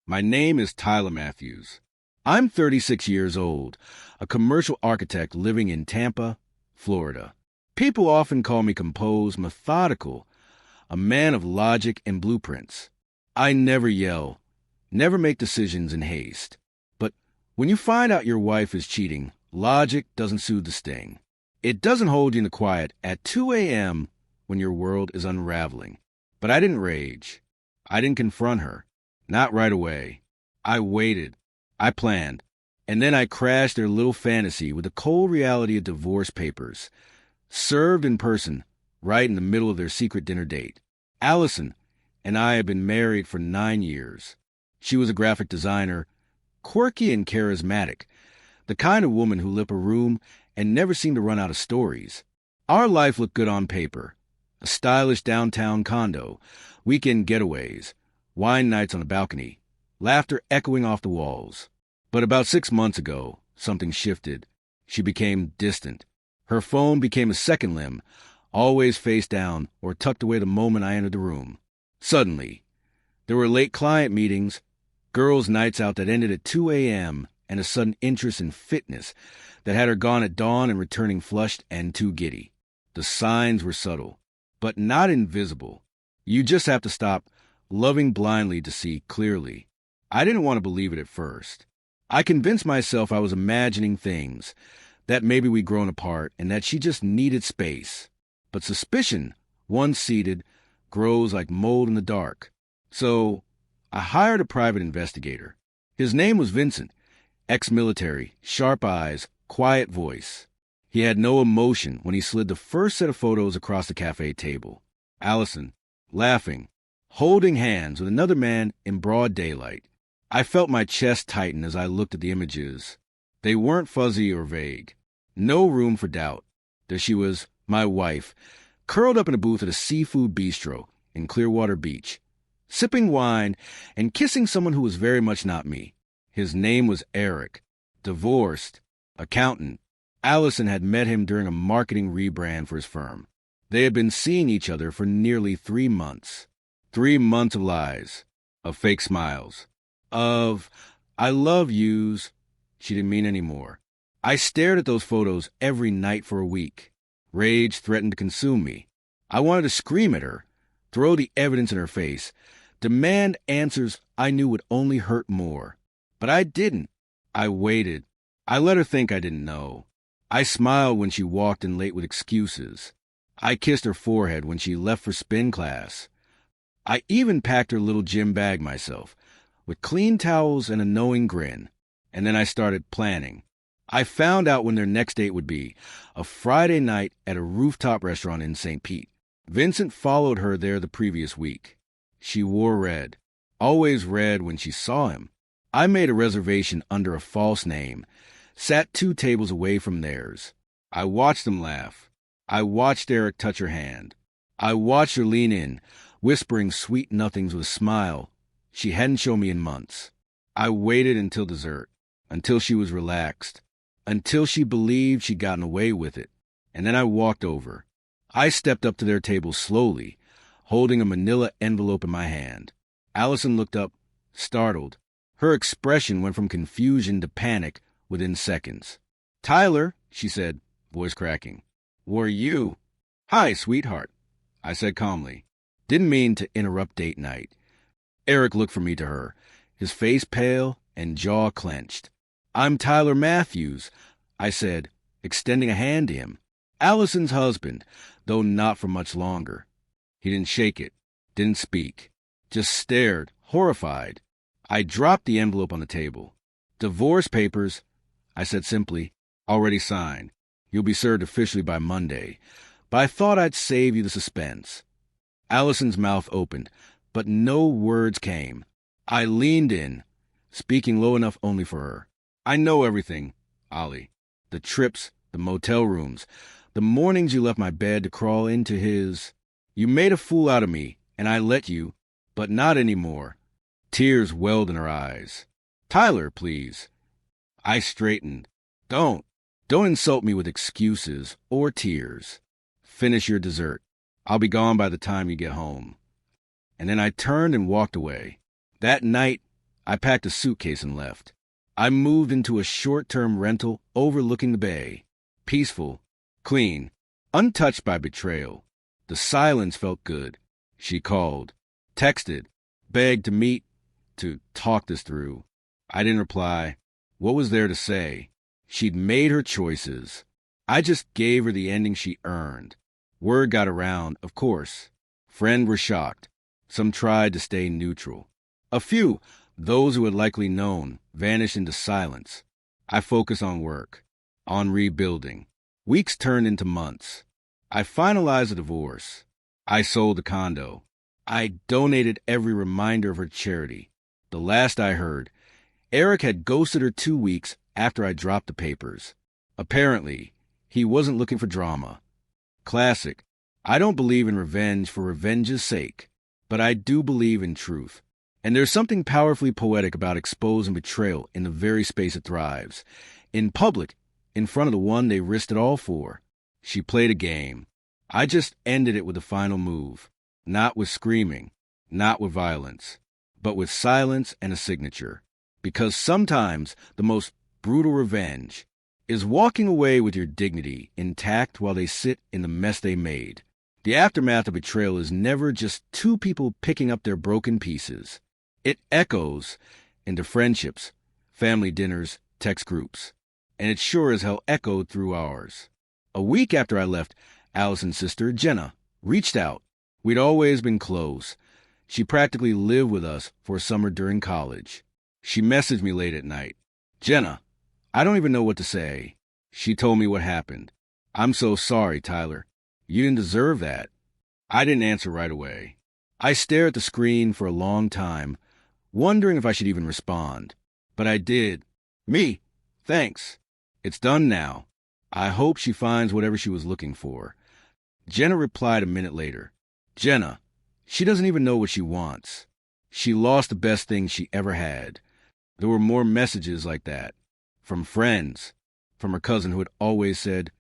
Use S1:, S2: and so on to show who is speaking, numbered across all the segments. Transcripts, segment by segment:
S1: My name is Tyler Matthews. I'm 36 years old, a commercial architect living in Tampa, Florida. People often call me composed, methodical, a man of logic and blueprints. I never yell, never make decisions in haste. But when you find out your wife is cheating, logic doesn't soothe the sting. It doesn't hold you in the quiet at 2 a.m. when your world is unraveling. But I didn't rage. I didn't confront her. Not right away. I waited. I planned. And then I crashed their little fantasy with the cold reality of divorce papers, served in person, right in the middle of their secret dinner date. Allison and I had been married for 9 years. She was a graphic designer, quirky and charismatic, the kind of woman who lit a room and never seemed to run out of stories. Our life looked good on paper. A stylish downtown condo, weekend getaways, wine nights on the balcony, laughter echoing off the walls. But about 6 months ago, something shifted. She became distant. Her phone became a second limb, always face down or tucked away the moment I entered the room. Suddenly, there were late client meetings, girls' nights out that ended at 2 a.m., and a sudden interest in fitness that had her gone at dawn and returning flushed and too giddy. The signs were subtle, but not invisible. You just have to stop loving blindly to see clearly. I didn't want to believe it at first. I convinced myself I was imagining things, that maybe we'd grown apart and that she just needed space. But suspicion, once seated, grows like mold in the dark. So I hired a private investigator. His name was Vincent, ex-military, sharp eyes, quiet voice. He had no emotion when he slid the first set of photos across the cafe table. Allison, laughing, holding hands with another man in broad daylight. I felt my chest tighten as I looked at the images. They weren't fuzzy or vague. No room for doubt. There she was, my wife, curled up in a booth at a seafood bistro in Clearwater Beach, sipping wine and kissing someone who was very much not me. His name was Eric, divorced, accountant. Allison had met him during a marketing rebrand for his firm. They had been seeing each other for nearly 3 months. 3 months of lies, of fake smiles, of I love yous. She didn't mean any more. I stared at those photos every night for a week. Rage threatened to consume me. I wanted to scream at her, throw the evidence in her face, demand answers I knew would only hurt more. But I didn't. I waited. I let her think I didn't know. I smiled when she walked in late with excuses. I kissed her forehead when she left for spin class. I even packed her little gym bag myself, with clean towels and a knowing grin. And then I started planning. I found out when their next date would be, a Friday night at a rooftop restaurant in St. Pete. Vincent followed her there the previous week. She wore red, always red when she saw him. I made a reservation under a false name, sat 2 tables away from theirs. I watched them laugh. I watched Eric touch her hand. I watched her lean in, whispering sweet nothings with a smile she hadn't shown me in months. I waited until dessert, until she was relaxed, until she believed she'd gotten away with it. And then I walked over. I stepped up to their table slowly, holding a manila envelope in my hand. Allison looked up, startled. Her expression went from confusion to panic within seconds. "Tyler," she said, voice cracking. "Were you?" "Hi, sweetheart," I said calmly. Didn't mean to interrupt date night. Eric looked from me to her, his face pale and jaw clenched. "I'm Tyler Matthews," I said, extending a hand to him. "Allison's husband, though not for much longer." He didn't shake it, didn't speak, just stared, horrified. I dropped the envelope on the table. "Divorce papers," I said simply, "already signed. You'll be served officially by Monday. But I thought I'd save you the suspense." Allison's mouth opened, but no words came. I leaned in, speaking low enough only for her. "I know everything, Ollie. The trips, the motel rooms, the mornings you left my bed to crawl into his. You made a fool out of me, and I let you, but not anymore." Tears welled in her eyes. "Tyler, please." I straightened. Don't insult me with excuses or tears. Finish your dessert. I'll be gone by the time you get home." And then I turned and walked away. That night, I packed a suitcase and left. I moved into a short-term rental overlooking the bay. Peaceful, clean, untouched by betrayal. The silence felt good. She called, texted, begged to meet, to talk this through. I didn't reply. What was there to say? She'd made her choices. I just gave her the ending she earned. Word got around, of course. Friends were shocked. Some tried to stay neutral. A few, those who had likely known, vanished into silence. I focused on work, on rebuilding. Weeks turned into months. I finalized the divorce. I sold the condo. I donated every reminder of her charity. The last I heard, Eric had ghosted her 2 weeks after I dropped the papers. Apparently, he wasn't looking for drama. Classic. I don't believe in revenge for revenge's sake, but I do believe in truth. And there's something powerfully poetic about exposing betrayal in the very space it thrives. In public, in front of the one they risked it all for. She played a game. I just ended it with the final move. Not with screaming, not with violence, but with silence and a signature. Because sometimes the most brutal revenge is walking away with your dignity intact while they sit in the mess they made. The aftermath of betrayal is never just two people picking up their broken pieces. It echoes into friendships, family dinners, text groups. And it sure as hell echoed through ours. A week after I left, Allison's sister, Jenna, reached out. We'd always been close. She practically lived with us for a summer during college. She messaged me late at night. Jenna, I don't even know what to say. She told me what happened. I'm so sorry, Tyler. You didn't deserve that. I didn't answer right away. I stared at the screen for a long time, wondering if I should even respond. But I did. Me. Thanks. It's done now. I hope she finds whatever she was looking for. Jenna replied a minute later. Jenna, she doesn't even know what she wants. She lost the best thing she ever had. There were more messages like that. From friends. From her cousin who had always said,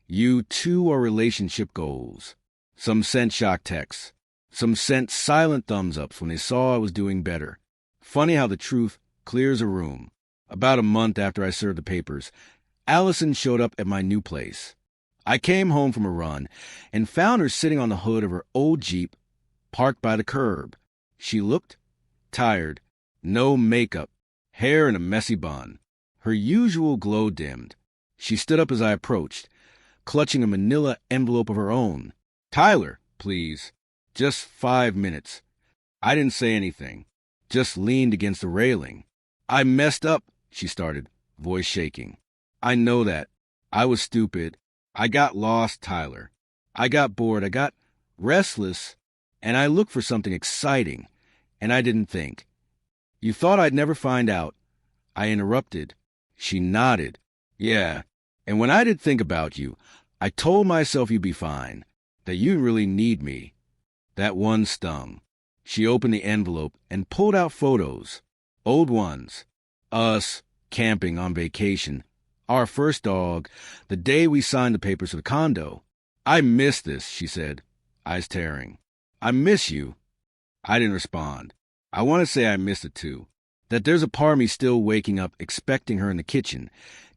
S1: you two are relationship goals. Some sent shock texts. Some sent silent thumbs ups when they saw I was doing better. Funny how the truth clears a room. About a month after I served the papers, Allison showed up at my new place. I came home from a run and found her sitting on the hood of her old Jeep, parked by the curb. She looked tired, no makeup, hair in a messy bun. Her usual glow dimmed. She stood up as I approached, clutching a manila envelope of her own. Tyler, please. Just 5 minutes. I didn't say anything, just leaned against the railing. I messed up, she started, voice shaking. I know that. I was stupid. I got lost, Tyler. I got bored. I got restless, and I looked for something exciting, and I didn't think. You thought I'd never find out. I interrupted. She nodded. Yeah, and when I did think about you, I told myself you'd be fine, that you really need me. That one stung. She opened the envelope and pulled out photos. Old ones. Us, camping on vacation. Our first dog, the day we signed the papers for the condo. I miss this, she said, eyes tearing. I miss you. I didn't respond. I want to say I missed it too. That there's a part of me still waking up expecting her in the kitchen,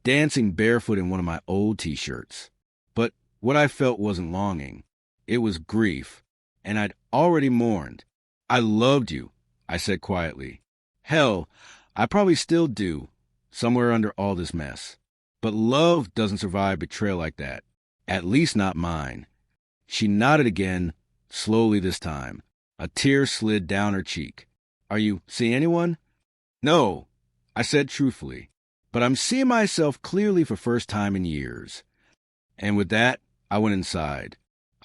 S1: dancing barefoot in one of my old t-shirts. But what I felt wasn't longing. It was grief, and I'd already mourned. I loved you, I said quietly. Hell, I probably still do, somewhere under all this mess. But love doesn't survive betrayal like that. At least not mine. She nodded again, slowly this time. A tear slid down her cheek. Are you seeing anyone? No, I said truthfully. But I'm seeing myself clearly for first time in years. And with that, I went inside.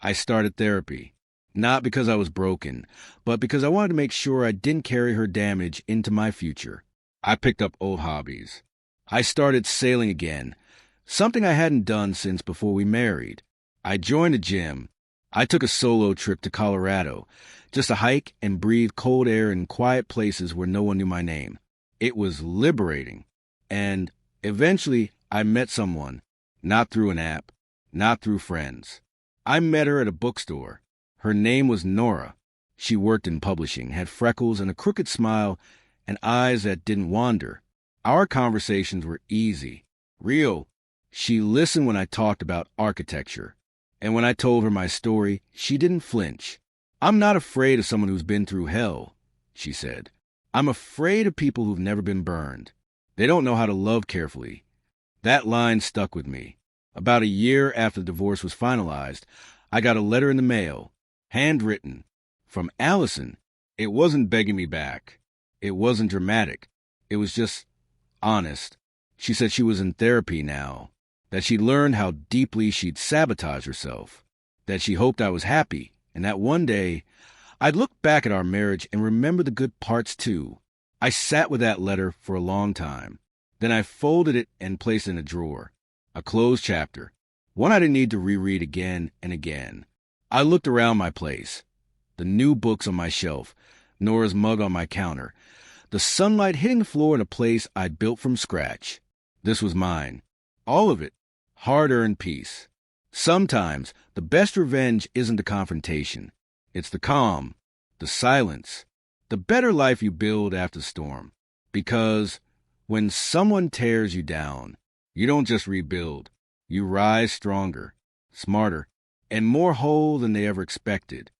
S1: I started therapy. Not because I was broken, but because I wanted to make sure I didn't carry her damage into my future. I picked up old hobbies. I started sailing again, something I hadn't done since before we married. I joined a gym. I took a solo trip to Colorado, just to hike and breathe cold air in quiet places where no one knew my name. It was liberating. And eventually, I met someone, not through an app, not through friends. I met her at a bookstore. Her name was Nora. She worked in publishing, had freckles and a crooked smile, and eyes that didn't wander. Our conversations were easy, real. She listened when I talked about architecture, and when I told her my story, she didn't flinch. "I'm not afraid of someone who's been through hell," she said. "I'm afraid of people who've never been burned. They don't know how to love carefully." That line stuck with me. About a year after the divorce was finalized, I got a letter in the mail, handwritten, from Allison. It wasn't begging me back. It wasn't dramatic. It was just honest. She said she was in therapy now, that she'd learned how deeply she'd sabotaged herself, that she hoped I was happy, and that one day I'd look back at our marriage and remember the good parts too. I sat with that letter for a long time. Then I folded it and placed it in a drawer, a closed chapter, one I didn't need to reread again and again. I looked around my place, the new books on my shelf, Nora's mug on my counter, the sunlight hitting the floor in a place I'd built from scratch. This was mine. All of it. Hard-earned peace. Sometimes the best revenge isn't the confrontation. It's the calm, the silence, the better life you build after the storm. Because when someone tears you down, you don't just rebuild. You rise stronger, smarter, and more whole than they ever expected.